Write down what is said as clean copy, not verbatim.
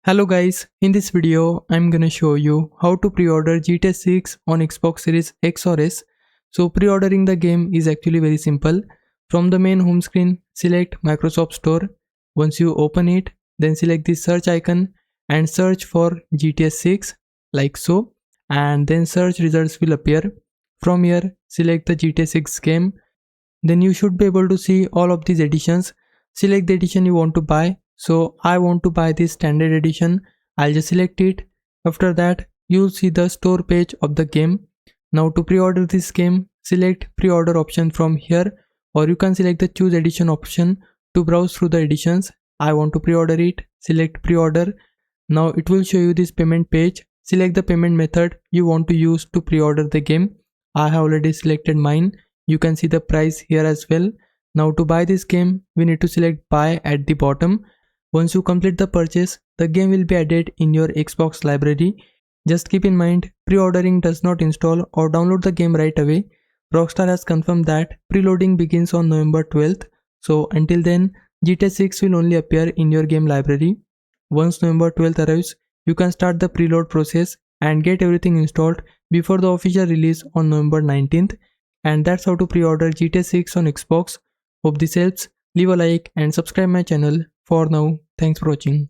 Hello guys, in this video I'm gonna show you how to pre-order GTA 6 on Xbox Series X or S. So pre-ordering the game is actually very simple. From the main home screen, select Microsoft Store. Once you open it, then select the search icon and search for GTA 6 like so, and then search results will appear. From here, select the GTA 6 game. Then you should be able to see all of these editions. Select the edition you want to buy. So I want to buy this standard edition. I'll just select it. After that, you'll see the store page of the game. Now to pre-order this game, select pre-order option from here, or you can select the choose edition option to browse through the editions. I want to pre-order it. Select pre-order. Now it will show you this payment page. Select the payment method you want to use to pre-order the game. I have already selected mine. You can see the price here as well. Now to buy this game, we need to select buy at the bottom. Once you complete the purchase, the game will be added in your Xbox library. Just keep in mind, pre-ordering does not install or download the game right away. Rockstar has confirmed that preloading begins on November 12th. So until then, GTA 6 will only appear in your game library. Once November 12th arrives, you can start the preload process and get everything installed before the official release on November 19th. And that's how to pre-order GTA 6 on Xbox. Hope this helps. Leave a like and subscribe my channel. For now, thanks for watching.